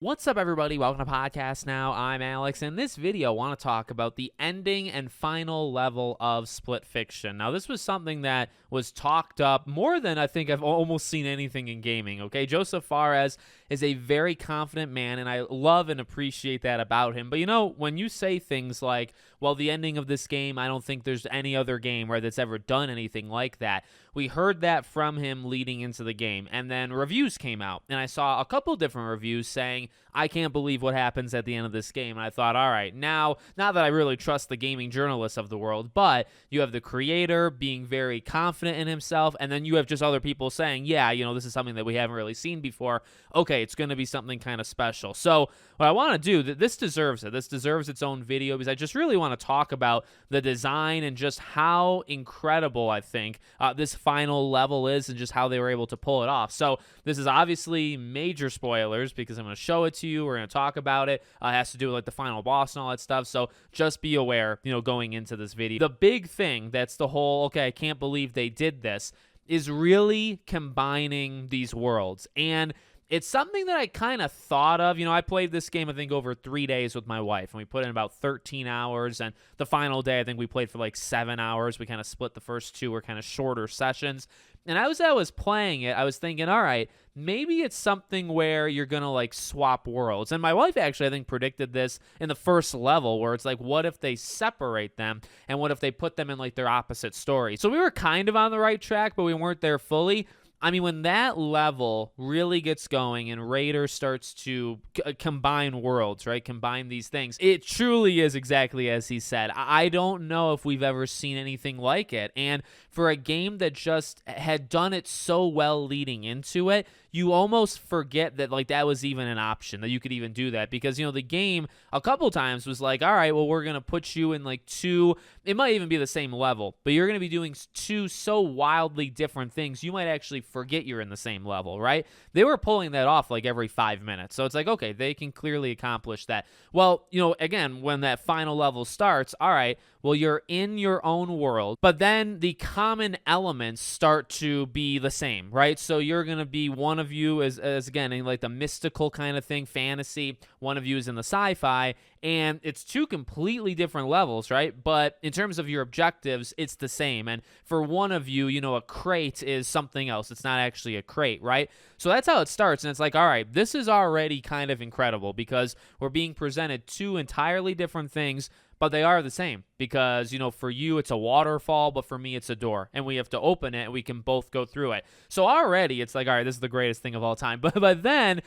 What's up, everybody? Welcome to Podcast Now. I'm Alex. In this video, I want to talk about the ending and final level of Split Fiction. Now, this was something that was talked up more than I think I've almost seen anything in gaming, okay? Joseph Fares is a very confident man, and I love and appreciate that about him. But, you know, when you say things like, well, the ending of this game, I don't think there's any other game where that's ever done anything like that. We heard that from him leading into the game, and then reviews came out, and I saw a couple different reviews saying, I can't believe what happens at the end of this game. And I thought, all right, now, not that I really trust the gaming journalists of the world, but you have the creator being very confident in himself, and then you have just other people saying, yeah, you know, this is something that we haven't really seen before. Okay, it's going to be something kind of special. So what I want to do, this deserves it. This deserves its own video because I just really want to talk about the design and just how incredible I think this final level is and just how they were able to pull it off. So this is obviously major spoilers because I'm going to show it to you. We're going to talk about it. It has to do with like the final boss and all that stuff. So just be aware, you know, going into this video. The big thing that's the whole, okay, I can't believe they did this, is really combining these worlds. And it's something that I kind of thought of. You know, I played this game, I think, over 3 days with my wife, and we put in about 13 hours. And the final day, I think we played for like 7 hours. We kind of split the first two, were kind of shorter sessions. And as I was playing it, I was thinking, all right, maybe it's something where you're going to like swap worlds. And my wife actually, I think, predicted this in the first level where it's like, what if they separate them? And what if they put them in like their opposite story? So we were kind of on the right track, but we weren't there fully. I mean, when that level really gets going and Raider starts to combine worlds, right? Combine these things. It truly is exactly as he said. I don't know if we've ever seen anything like it. And for a game that just had done it so well leading into it, you almost forget that like that was even an option, that you could even do that, because, you know, the game a couple times was like, all right, well, we're going to put you in like two, it might even be the same level, but you're going to be doing two so wildly different things, you might actually forget you're in the same level, right? They were pulling that off like every 5 minutes. So it's like, okay, they can clearly accomplish that. Well, you know, again, when that final level starts, all right, well, you're in your own world, but then the common elements start to be the same, right? So you're going to be, one of you as again, in like the mystical kind of thing, fantasy, one of you is in the sci-fi, and it's two completely different levels, right? But in terms of your objectives, it's the same. And for one of you, you know, a crate is something else. It's not actually a crate, right? So that's how it starts. And it's like, all right, this is already kind of incredible because we're being presented two entirely different things, but they are the same because, you know, for you, it's a waterfall, but for me, it's a door. And we have to open it, and we can both go through it. So already, it's like, all right, this is the greatest thing of all time. But then,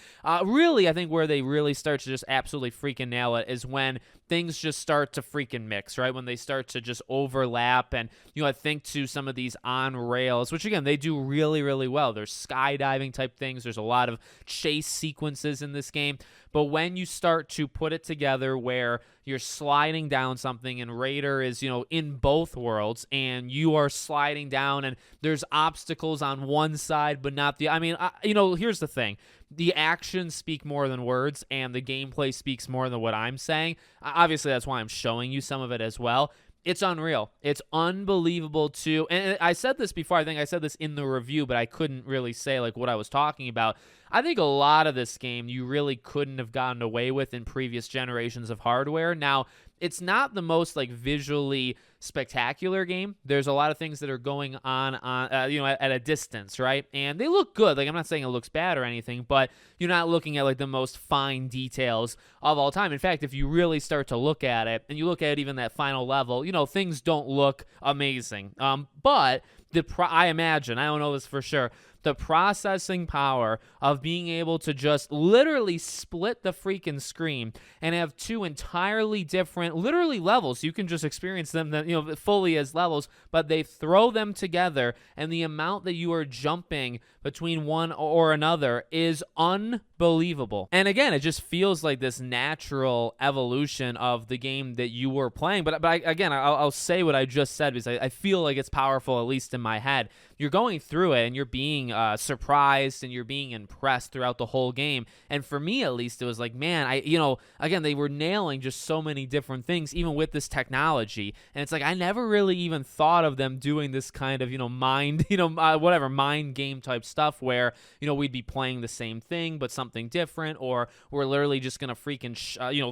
really, I think where they really start to just absolutely freaking nail it is when things just start to freaking mix, right? When they start to just overlap. And, you know, I think to some of these on rails, which, again, they do really, really well. There's skydiving type things. There's a lot of chase sequences in this game. But when you start to put it together where you're sliding down something and Raider is, you know, in both worlds, and you are sliding down and there's obstacles on one side but not the, I mean, you know, here's the thing. The actions speak more than words, and the gameplay speaks more than what I'm saying. Obviously, that's why I'm showing you some of it as well. It's unreal. It's unbelievable too. And I said this before. I think I said this in the review, but I couldn't really say like what I was talking about. I think a lot of this game you really couldn't have gotten away with in previous generations of hardware. Now, it's not the most like visually spectacular game. There's a lot of things that are going on you know, at a distance, right? And they look good. Like, I'm not saying it looks bad or anything, but you're not looking at like the most fine details of all time. In fact, if you really start to look at it, and you look at even that final level, you know, things don't look amazing. But I imagine, I don't know this for sure, the processing power of being able to just literally split the freaking screen and have two entirely different, literally levels. You can just experience them, you know, fully as levels, but they throw them together, and the amount that you are jumping between one or another is unbelievable. And again, it just feels like this natural evolution of the game that you were playing. But again, I'll say what I just said because I feel like it's powerful, at least in my head. You're going through it, and you're being surprised, and you're being impressed throughout the whole game. And for me, at least, it was like, man, you know, again, they were nailing just so many different things, even with this technology. And it's like, I never really even thought of them doing this kind of, you know, mind game type stuff where, you know, we'd be playing the same thing, but something different, or we're literally just gonna freaking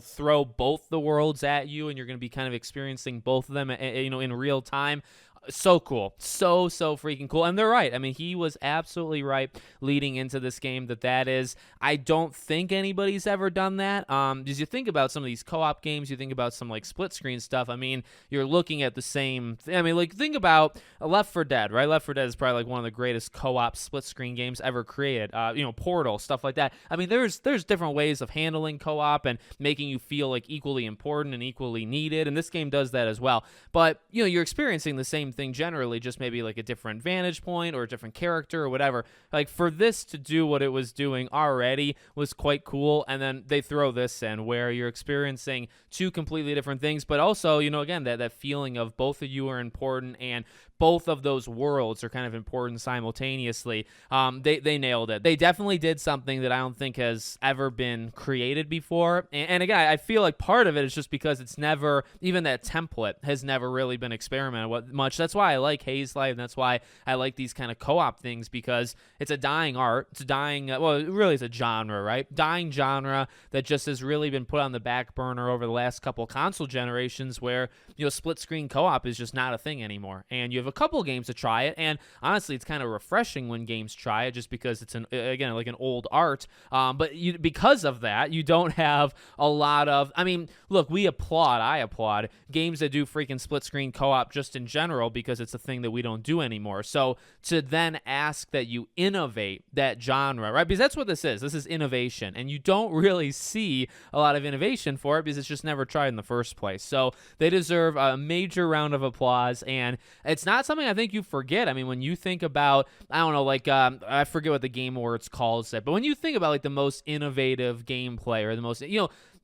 throw both the worlds at you, and you're gonna be kind of experiencing both of them, in real time. So cool. So freaking cool. And they're right. I mean, he was absolutely right leading into this game that is, I don't think anybody's ever done that. As you think about some of these co-op games, you think about some like split screen stuff. I mean, you're looking at the same I mean, like, think about Left 4 Dead, right? Left 4 Dead is probably like one of the greatest co-op split screen games ever created. Portal, stuff like that. I mean, there's different ways of handling co-op and making you feel like equally important and equally needed. And this game does that as well. But, you're experiencing the same thing generally, just maybe like a different vantage point or a different character or whatever. Like, for this to do what it was doing already was quite cool. And then they throw this in where you're experiencing two completely different things, but also, again, that feeling of both of you are important and both of those worlds are kind of important simultaneously. They nailed it. They definitely did something that I don't think has ever been created before. And again, I feel like part of it is just because it's never, even that template has never really been experimented with much. That's why I like Haze Light, and that's why I like these kind of co-op things, because it's a dying art. It's a dying, really it's a genre, right? Dying genre that just has really been put on the back burner over the last couple console generations, where, split screen co-op is just not a thing anymore. And you have a couple games to try it, and honestly, it's kind of refreshing when games try it, just because it's like an old art. But because of that, you don't have a lot of. I mean, look, I applaud games that do freaking split screen co-op just in general, because it's a thing that we don't do anymore. So to then ask that you innovate that genre, right? Because that's what this is. This is innovation, and you don't really see a lot of innovation for it because it's just never tried in the first place. So they deserve a major round of applause, and it's not something I think you forget. I mean, when you think about, I don't know, like, I forget what the Game Awards calls it, but when you think about like the most innovative gameplay or the most,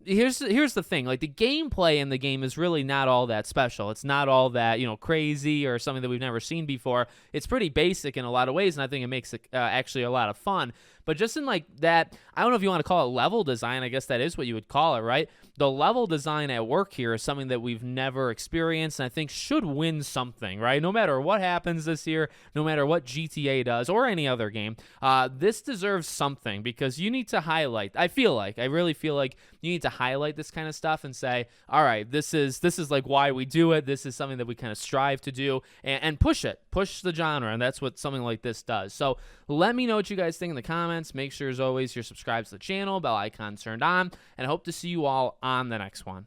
here's the thing, like, the gameplay in the game is really not all that special. It's not all that, crazy or something that we've never seen before. It's pretty basic in a lot of ways, and I think it makes it actually a lot of fun. But just in like that, I don't know if you want to call it level design. I guess that is what you would call it, right? The level design at work here is something that we've never experienced, and I think should win something, right? No matter what happens this year, no matter what GTA does or any other game, this deserves something, because you need to highlight. I really feel like you need to highlight this kind of stuff and say, all right, this is like why we do it. This is something that we kind of strive to do, and push the genre, and that's what something like this does. So let me know what you guys think in the comments. Make sure, as always, you're subscribed to the channel, bell icon turned on, and I hope to see you all on the next one.